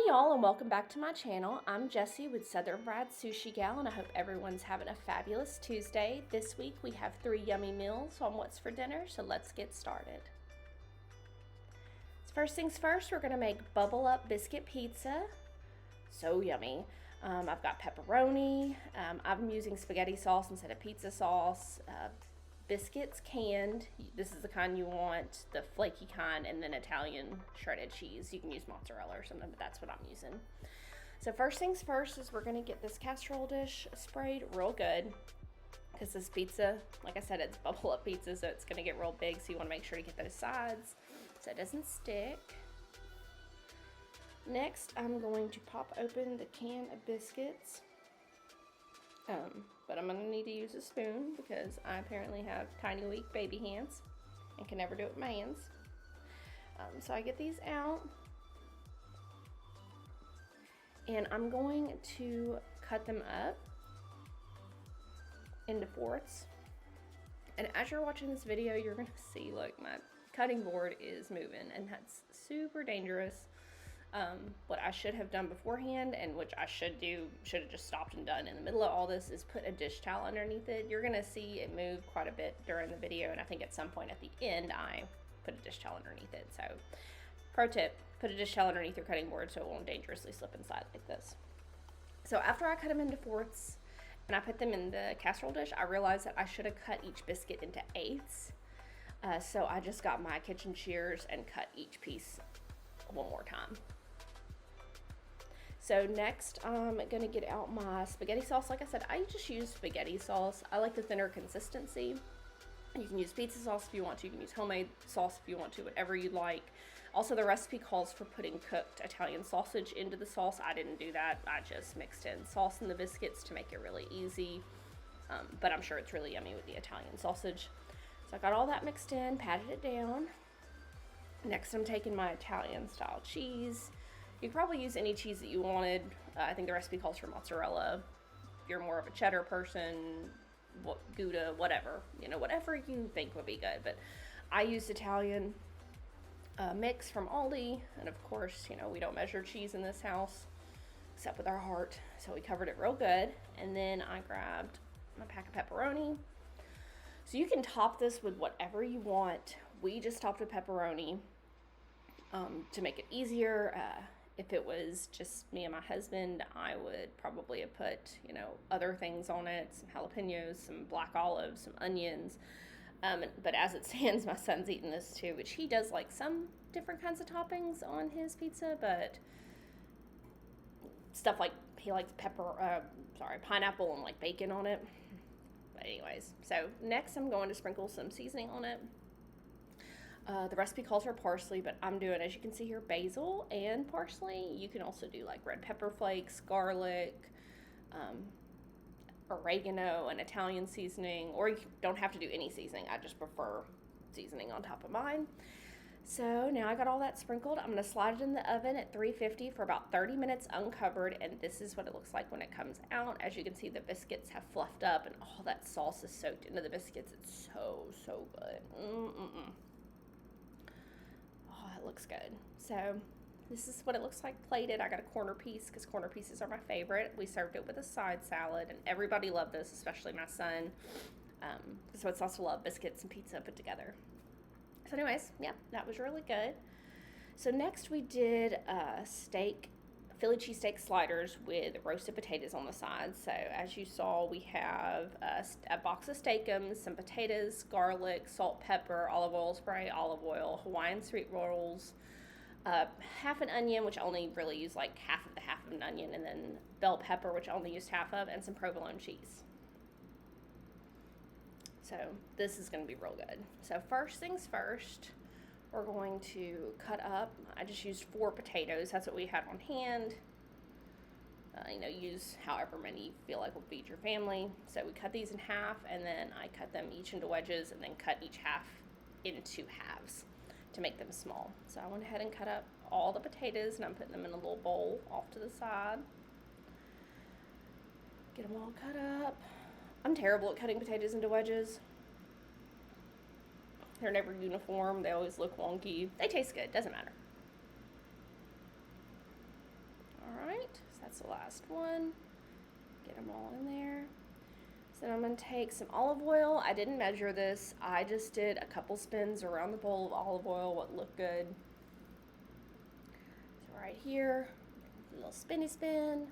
y'all, and welcome back to my channel. I'm Jessie with southernfriedsushigal, and I hope everyone's having a fabulous Tuesday. This week we have 3 yummy meals on what's for dinner, so let's get started. First things first, we're gonna make bubble up biscuit pizza. So yummy. I've got pepperoni. I'm using spaghetti sauce instead of pizza sauce. Biscuits canned. This is the kind you want, the flaky kind, and then Italian shredded cheese. You can use mozzarella or something, but that's what I'm using. So first things first is we're gonna get this casserole dish sprayed real good, because this pizza, like I said, it's bubble up pizza, so it's gonna get real big, so you wanna make sure to get those sides so it doesn't stick. Next, I'm going to pop open the can of biscuits. But I'm gonna need to use a spoon because I apparently have tiny, weak baby hands and can never do it with my hands. So I get these out, and I'm going to cut them up into fourths. And as you're watching this video, you're gonna see, look, my cutting board is moving, and that's super dangerous. What I should have done beforehand, and which I should have just stopped and done in the middle of all this, is put a dish towel underneath it. You're gonna see it move quite a bit during the video, and I think at some point at the end I put a dish towel underneath it. So pro tip, put a dish towel underneath your cutting board so it won't dangerously slip inside like this. So after I cut them into fourths and I put them in the casserole dish, I realized that I should have cut each biscuit into eighths. So I just got my kitchen shears and cut each piece one more time. So next, I'm gonna get out my spaghetti sauce. Like I said, I just use spaghetti sauce. I like the thinner consistency. You can use pizza sauce if you want to. You can use homemade sauce if you want to, whatever you like. Also, the recipe calls for putting cooked Italian sausage into the sauce. I didn't do that. I just mixed in sauce in the biscuits to make it really easy. But I'm sure it's really yummy with the Italian sausage. So I got all that mixed in, patted it down. Next, I'm taking my Italian style cheese. You could probably use any cheese that you wanted. I think the recipe calls for mozzarella. If you're more of a cheddar person, Gouda, whatever, whatever you think would be good. But I used Italian mix from Aldi, and of course, we don't measure cheese in this house except with our heart, so we covered it real good. And then I grabbed my pack of pepperoni. So you can top this with whatever you want. We just topped with pepperoni to make it easier. If it was just me and my husband, I would probably have put, other things on it, some jalapenos, some black olives, some onions. But as it stands, my son's eating this too, which he does like some different kinds of toppings on his pizza, but stuff like he likes pineapple and like bacon on it. But anyways, so next I'm going to sprinkle some seasoning on it. The recipe calls for parsley, but I'm doing, as you can see here, basil and parsley. You can also do like red pepper flakes, garlic, oregano, and Italian seasoning, or you don't have to do any seasoning. I just prefer seasoning on top of mine. So now I got all that sprinkled. I'm going to slide it in the oven at 350 for about 30 minutes uncovered, and this is what it looks like when it comes out. As you can see, the biscuits have fluffed up, and all that sauce is soaked into the biscuits. It's so good. Oh, it looks good. So this is what it looks like plated. I got a corner piece because corner pieces are my favorite. We served it with a side salad, and everybody loved this, especially my son. So it's also love biscuits and pizza put together. So anyways, yeah, that was really good. So next we did Philly cheesesteak sliders with roasted potatoes on the side. So as you saw, we have a box of steakums, some potatoes, garlic, salt, pepper, olive oil spray, olive oil, Hawaiian sweet rolls, half an onion, which I only really use like half of an onion, and then bell pepper, which I only used half of, and some provolone cheese. So this is going to be real good. So first things first, we're going to cut up. I just used 4 potatoes. That's what we had on hand. Use however many you feel like will feed your family. So we cut these in half, and then I cut them each into wedges, and then cut each half into halves to make them small. So I went ahead and cut up all the potatoes, and I'm putting them in a little bowl off to the side. Get them all cut up. I'm terrible at cutting potatoes into wedges. They're never uniform. They always look wonky. They taste good. Doesn't matter. That's the last one. Get them all in there. So then I'm going to take some olive oil. I didn't measure this. I just did a couple spins around the bowl of olive oil, what looked good. So right here, a little spinny spin.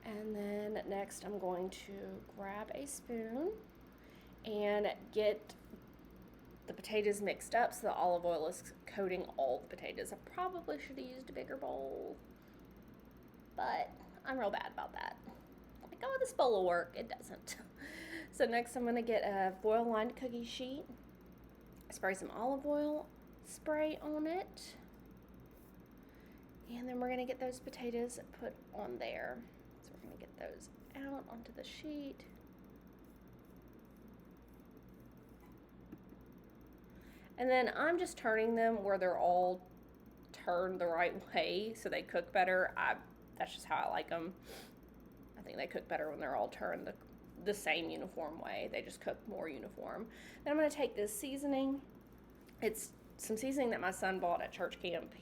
And then next I'm going to grab a spoon and get the potatoes mixed up so the olive oil is coating all the potatoes. I probably should have used a bigger bowl, but I'm real bad about that. Like, oh, this bowl will work. It doesn't. So next I'm going to get a foil-lined cookie sheet, spray some olive oil spray on it, and then we're going to get those potatoes put on there. So we're going to get those out onto the sheet. And then I'm just turning them where they're all turned the right way so they cook better. That's just how I like them. I think they cook better when they're all turned the same uniform way. They just cook more uniform. Then I'm going to take this seasoning. It's some seasoning that my son bought at church camp.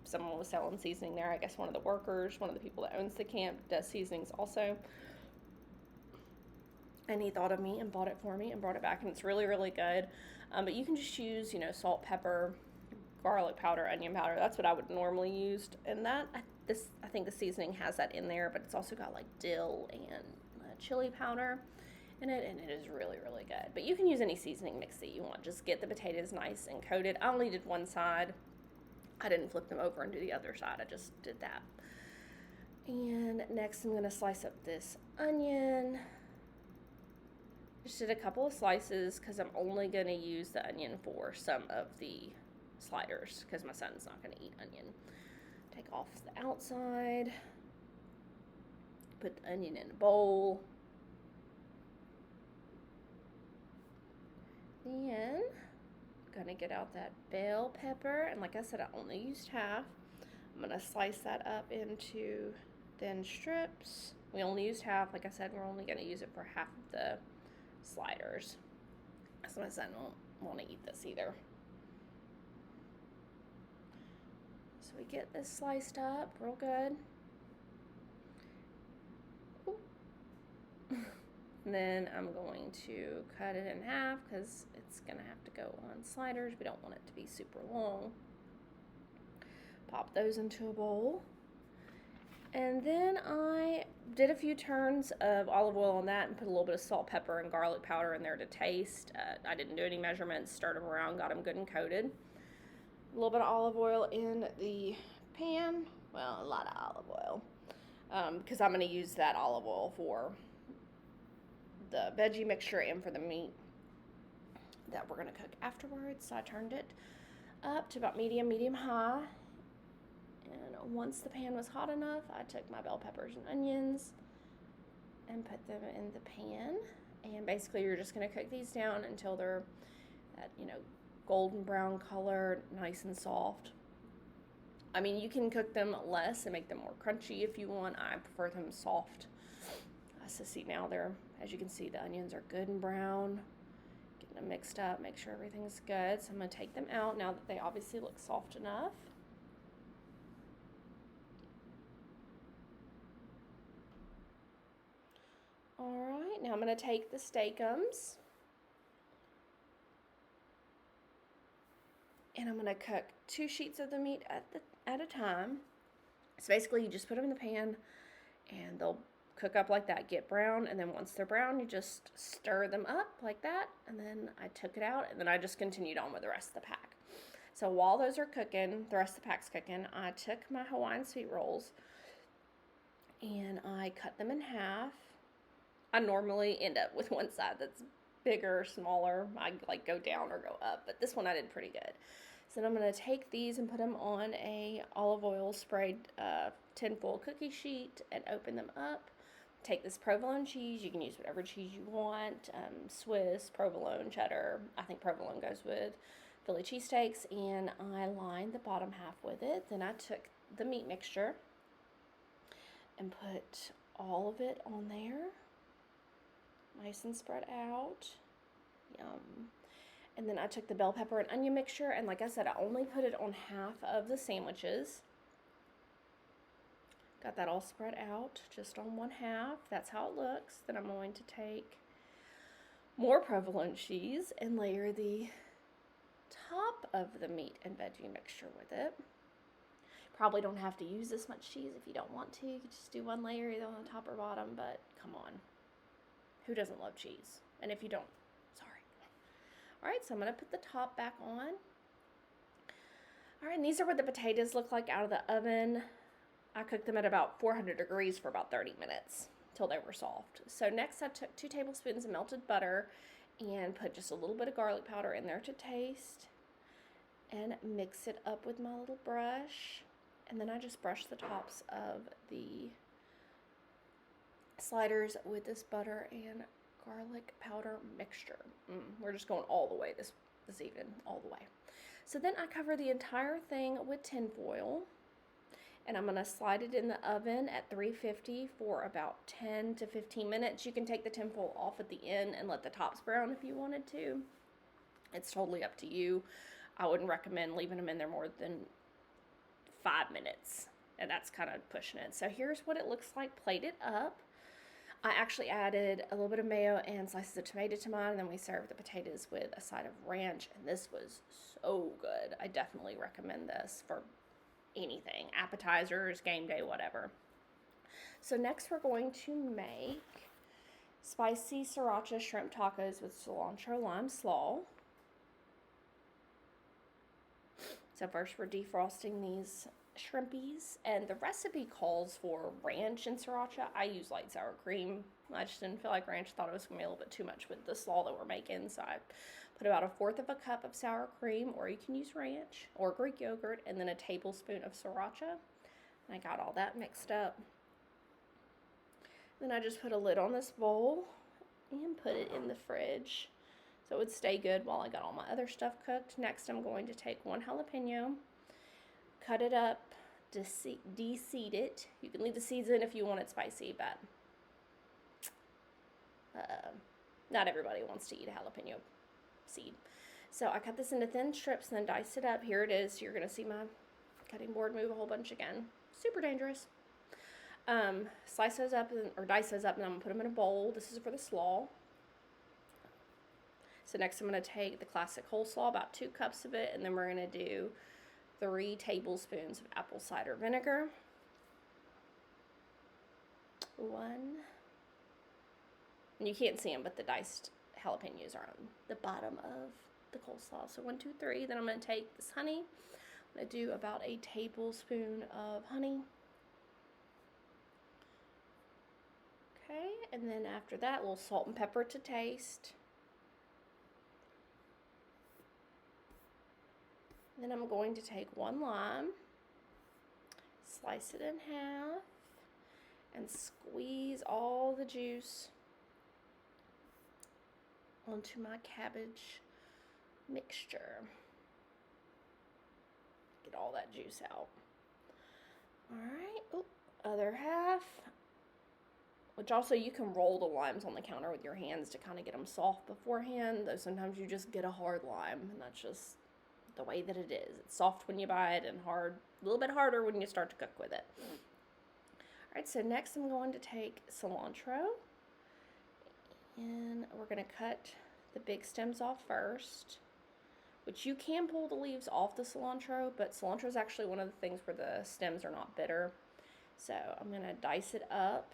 Someone was selling seasoning there. I guess one of the workers, one of the people that owns the camp, does seasonings also. And he thought of me and bought it for me and brought it back, and it's really, really good. But you can just use, salt, pepper, garlic powder, onion powder. That's what I would normally use. And I think the seasoning has that in there, but it's also got like dill and chili powder in it, and it is really, really good. But you can use any seasoning mix that you want. Just get the potatoes nice and coated. I only did one side. I didn't flip them over and do the other side. I just did that. And next I'm going to slice up this onion. Just did a couple of slices because I'm only going to use the onion for some of the sliders because my son's not going to eat onion. Take off the outside. Put the onion in a bowl. Then I'm going to get out that bell pepper. And like I said, I only used half. I'm going to slice that up into thin strips. We only used half. Like I said, we're only going to use it for half of the sliders. So my son won't want to eat this either. So we get this sliced up real good. And then I'm going to cut it in half because it's going to have to go on sliders. We don't want it to be super long. Pop those into a bowl. And then I did a few turns of olive oil on that and put a little bit of salt, pepper, and garlic powder in there to taste. I didn't do any measurements, stirred them around, got them good and coated. A little bit of olive oil in the pan. Well, a lot of olive oil because I'm going to use that olive oil for the veggie mixture and for the meat that we're going to cook afterwards. So I turned it up to about medium high. And once the pan was hot enough, I took my bell peppers and onions and put them in the pan. And basically you're just going to cook these down until they're that, golden brown color, nice and soft. I mean, you can cook them less and make them more crunchy if you want. I prefer them soft. So see, now as you can see, the onions are good and brown. Getting them mixed up, make sure everything's good. So I'm going to take them out now that they obviously look soft enough. Alright, now I'm going to take the steakums and I'm going to cook 2 sheets of the meat at a time. So basically you just put them in the pan and they'll cook up like that, get brown, and then once they're brown you just stir them up like that, and then I took it out and then I just continued on with the rest of the pack. So while those are cooking, the rest of the pack's cooking, I took my Hawaiian sweet rolls and I cut them in half. I normally end up with one side that's bigger or smaller. I like go down or go up, but this one I did pretty good. So then I'm going to take these and put them on a olive oil sprayed tinfoil cookie sheet and open them up. Take this provolone cheese. You can use whatever cheese you want. Swiss, provolone, cheddar. I think provolone goes with Philly cheesesteaks. And I lined the bottom half with it. Then I took the meat mixture and put all of it on there. Nice and spread out. Yum. And then I took the bell pepper and onion mixture. And like I said, I only put it on half of the sandwiches. Got that all spread out just on one half. That's how it looks. Then I'm going to take more provolone cheese and layer the top of the meat and veggie mixture with it. Probably don't have to use this much cheese if you don't want to. You can just do one layer either on the top or bottom, but come on. Who doesn't love cheese? And if you don't, sorry. All right, so I'm gonna put the top back on. All right, and these are what the potatoes look like out of the oven. I cooked them at about 400 degrees for about 30 minutes till they were soft. So next I took 2 tablespoons of melted butter and put just a little bit of garlic powder in there to taste and mix it up with my little brush. And then I just brush the tops of the sliders with this butter and garlic powder mixture. We're just going all the way this evening, all the way. So then I cover the entire thing with tin foil, and I'm gonna slide it in the oven at 350 for about 10 to 15 minutes. You can take the tin foil off at the end and let the tops brown if you wanted to. It's totally up to you. I wouldn't recommend leaving them in there more than 5 minutes, and that's kind of pushing it. So here's what it looks like plated up. I actually added a little bit of mayo and slices of tomato to mine, and then we served the potatoes with a side of ranch, and this was so good. I definitely recommend this for anything, appetizers, game day, whatever. So next we're going to make spicy sriracha shrimp tacos with cilantro lime slaw. So first we're defrosting these shrimpies, and the recipe calls for ranch and sriracha. I use light sour cream. I just didn't feel like ranch. Thought it was going to be a little bit too much with the slaw that we're making, so I put about 1/4 cup of sour cream, or you can use ranch or Greek yogurt, and then a tablespoon of sriracha. And I got all that mixed up. Then I just put a lid on this bowl and put it in the fridge so it would stay good while I got all my other stuff cooked. Next, I'm going to take 1 jalapeno, cut it up, de-seed it. You can leave the seeds in if you want it spicy, but not everybody wants to eat a jalapeno seed. So I cut this into thin strips and then dice it up. Here it is. You're going to see my cutting board move a whole bunch again. Super dangerous. Slice those up or dice those up, and I'm going to put them in a bowl. This is for the slaw. So next I'm going to take the classic whole slaw, about 2 cups of it, and then we're going to do 3 tablespoons of apple cider vinegar. 1. And you can't see them, but the diced jalapenos are on the bottom of the coleslaw. So 1, 2, 3. Then I'm going to take this honey. I'm going to do about a tablespoon of honey. Okay, and then after that, a little salt and pepper to taste. Then I'm going to take 1 lime, slice it in half, and squeeze all the juice onto my cabbage mixture. Get all that juice out. Alright, other half. Which also, you can roll the limes on the counter with your hands to kind of get them soft beforehand, though sometimes you just get a hard lime, and that's just the way that it is. It's soft when you buy it and hard, a little bit harder when you start to cook with it. Alright, so next I'm going to take cilantro, and we're going to cut the big stems off first, which you can pull the leaves off the cilantro, but cilantro is actually one of the things where the stems are not bitter. So I'm going to dice it up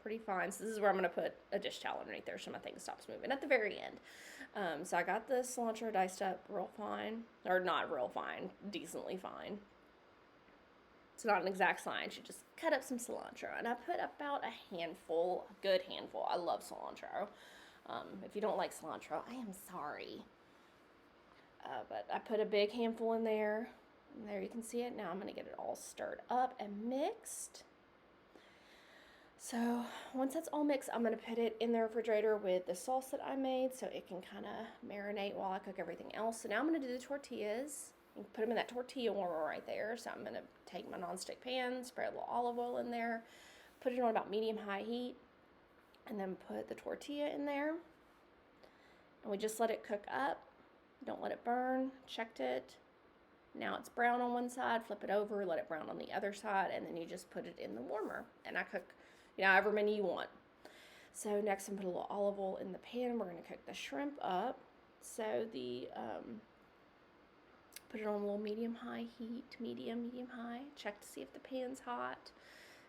pretty fine. So this is where I'm going to put a dish towel underneath there so my thing stops moving at the very end. So I got the cilantro diced up real fine, or not real fine, decently fine. It's not an exact science. You just cut up some cilantro, and I put about a handful, a good handful. I love cilantro. If you don't like cilantro, I am sorry. But I put a big handful in there, and there you can see it. Now I'm going to get it all stirred up and mixed. So once that's all mixed, I'm going to put it in the refrigerator with the sauce that I made so it can kind of marinate while I cook everything else. So now I'm going to do the tortillas and put them in that tortilla warmer right there. So I'm going to take my nonstick pan, spread a little olive oil in there, put it on about medium-high heat, and then put the tortilla in there. And we just let it cook up. Don't let it burn. Checked it. Now it's brown on one side, flip it over, let it brown on the other side, and then you just put it in the warmer. And I cook, however many you want. So next I'm going to put a little olive oil in the pan. We're going to cook the shrimp up. So put it on a little medium-high heat, medium-high. Check to see if the pan's hot.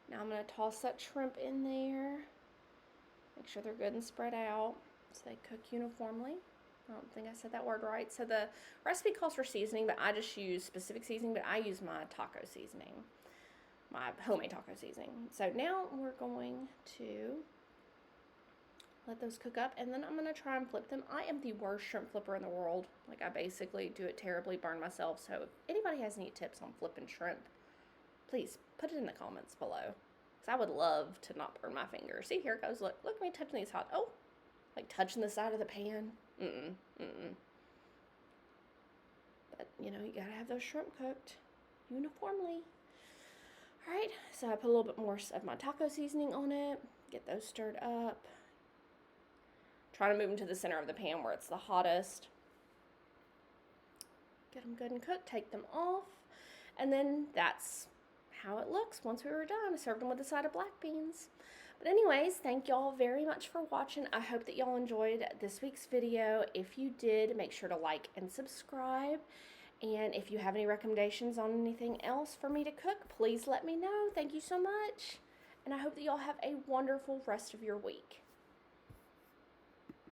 Now I'm going to toss that shrimp in there. Make sure they're good and spread out so they cook uniformly. I don't think I said that word right. So the recipe calls for seasoning, but I just use specific seasoning, but I use my taco seasoning, my homemade taco seasoning. So now we're going to let those cook up, and then I'm going to try and flip them. I am the worst shrimp flipper in the world. Like, I basically do it terribly, burn myself. So if anybody has any tips on flipping shrimp, please put it in the comments below. Because I would love to not burn my finger. See, here it goes. Look at me touching these hot. Oh, like touching the side of the pan. But, you gotta have those shrimp cooked uniformly. All right, so I put a little bit more of my taco seasoning on it. Get those stirred up. Try to move them to the center of the pan where it's the hottest. Get them good and cooked. Take them off. And then that's how it looks once we were done. I served them with a side of black beans. But anyways, thank y'all very much for watching. I hope that y'all enjoyed this week's video. If you did, make sure to like and subscribe. And if you have any recommendations on anything else for me to cook, please let me know. Thank you so much. And I hope that y'all have a wonderful rest of your week.